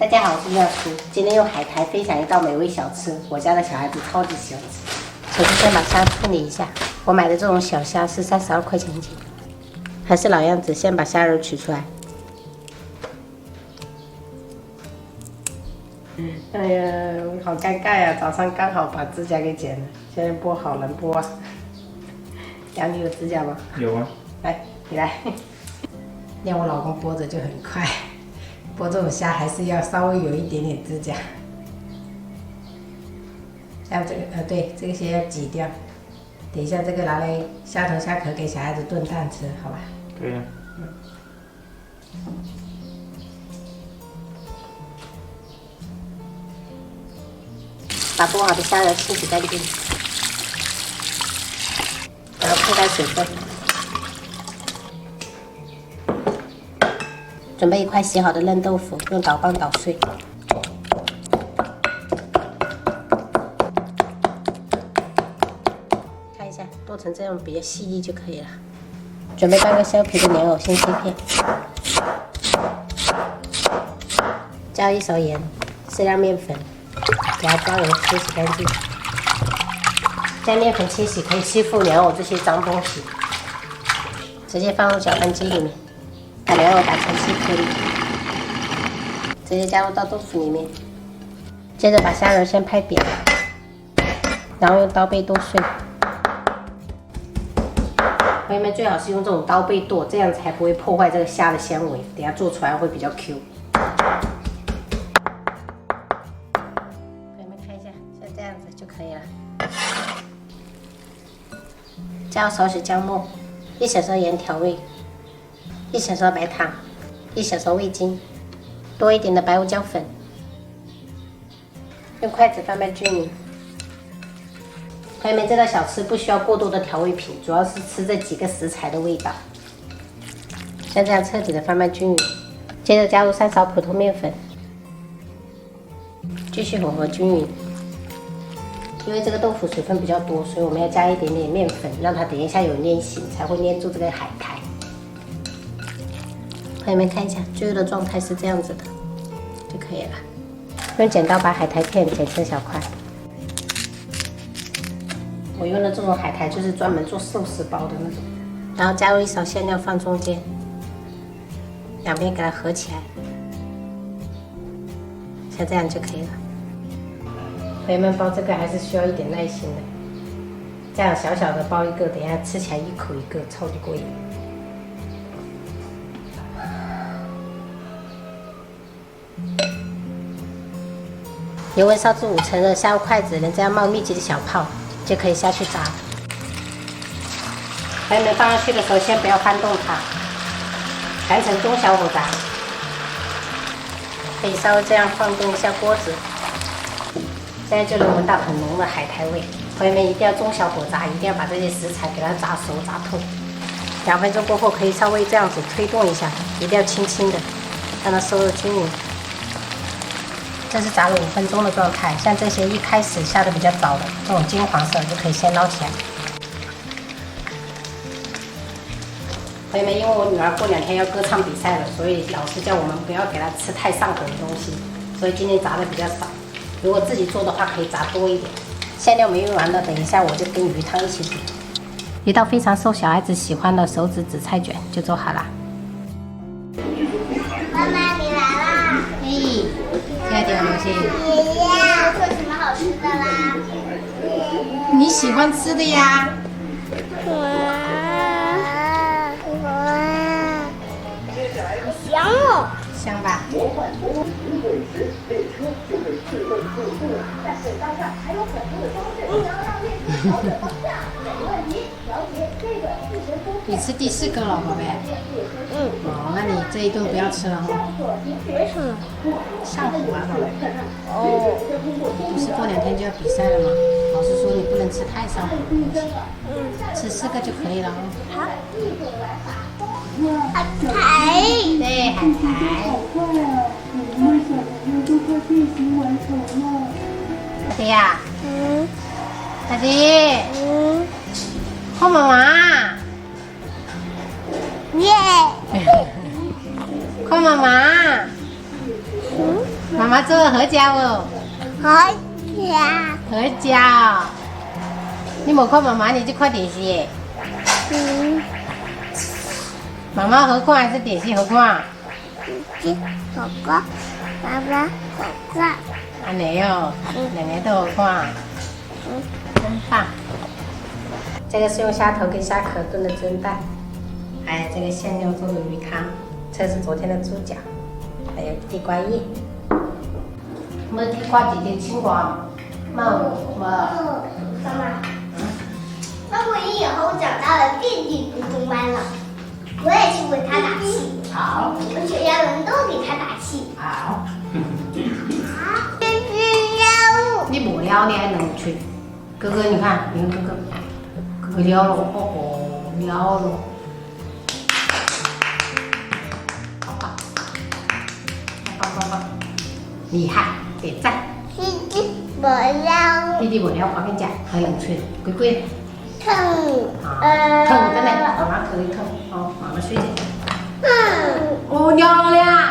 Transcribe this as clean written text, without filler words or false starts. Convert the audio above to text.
大家好，我是妙叔，今天用海苔分享一道美味小吃，我家的小孩子超级喜欢吃。首先先把虾处理一下，我买的这种小虾是32块钱一斤，还是老样子，先把虾仁取出来。哎呀，好尴尬呀！早上刚好把指甲给剪了，现在剥好难剥啊。杨，你有指甲吗？有啊。来，你来。练我老公剥着就很快，剥这种虾还是要稍微有一点点指甲。像这个，对，这个先要挤掉。等一下这个拿来虾头虾壳给小孩子炖蛋吃，好吧？可以啊。把剥好的虾仁清洗干净，然后沥干水分。准备一块洗好的嫩豆腐，用捣棒捣碎。看一下，剁成这样比较细腻就可以了。准备半个削皮的莲藕，先切片。加一勺盐，适量面粉，给它抓揉清洗干净。将面粉清洗可以吸附莲藕这些脏东西，直接放入搅拌机里面。把莲藕打成细颗粒，直接加入到豆腐里面。接着把虾仁先拍扁，然后用刀背剁碎。朋友们最好是用这种刀背剁，这样才不会破坏这个虾的纤维，等下做出来会比较 Q。朋友们看一下，像这样子就可以了。加入少许姜末，1小勺盐调味。1小勺白糖，1小勺味精，多一点的白胡椒粉，用筷子翻拌均匀。朋友们，这道小吃不需要过多的调味品，主要是吃这几个食材的味道。像这样彻底的翻拌均匀，接着加入3勺普通面粉，继续混合均匀。因为这个豆腐水分比较多，所以我们要加一点点面粉，让它等一下有粘性，才会粘住这个海苔。朋友们看一下，最后的状态是这样子的，就可以了。用剪刀把海苔片剪成小块。我用的这种海苔就是专门做寿司包的那种。然后加入1勺馅料放中间，两边给它合起来，像这样就可以了。朋友们，包这个还是需要一点耐心的，这样小小的包一个，等一下吃起来一口一个，超级过瘾。油温烧至5成热，下入筷子，能这样冒密集的小泡，就可以下去炸。朋友们，放上去的时候先不要翻动它，改成中小火炸，可以稍微这样晃动一下锅子，现在就能闻到很浓的海苔味。朋友们一定要中小火炸，一定要把这些食材给它炸熟炸透。2分钟过后可以稍微这样子推动一下，一定要轻轻的，让它收热均匀。这是炸了5分钟的状态，像这些一开始下的比较早的，这种金黄色就可以先捞起来。朋友们，因为我女儿过2天要歌唱比赛了，所以老师叫我们不要给她吃太上火的东西，所以今天炸的比较少。如果自己做的话，可以炸多一点。馅料没用完了，等一下我就跟鱼汤一起煮。一道非常受小孩子喜欢的手指紫菜卷就做好了。妈妈，你来啦！嘿，亲爱的东西，爷爷，我做什么好吃的啦？你喜欢吃的呀？香哦！香吧？你吃第4个了，宝贝。哦，那你这一顿不要吃了哈。为什么？上火啊，宝贝。哦。不是过2天就要比赛了吗？老师说你不能吃太上火的东西。吃4个就可以了哦。好。海苔。对，海苔。大姐呀。大姐。看妈妈。耶。看妈妈。妈做的合家哦，好呀。合家哦。你没看妈妈，你去看电视耶。嗯，妈妈好看还是电视好看？哥哥，爸爸，哥哥。安尼哦，两个都好看，真棒。这个是用虾头跟虾壳炖的蒸蛋，还有这个现用做的鱼汤，这是昨天的猪脚，还有地瓜叶。没地瓜姐姐青瓜，没。妈妈，那我以后长大了，弟弟读中班了，我也去为他打气。好，我们全家人都给他打气。好。这是任务。你无聊你还能去？哥哥，你看，你看哥哥，哥哥撩了，哦，撩了。好棒，棒棒棒，厉害，点赞。弟弟无聊。弟弟无聊，我跟你讲，很有趣，乖乖。疼。疼，真的，妈妈可以疼，哦，妈妈睡觉。嗯。哦，漂亮。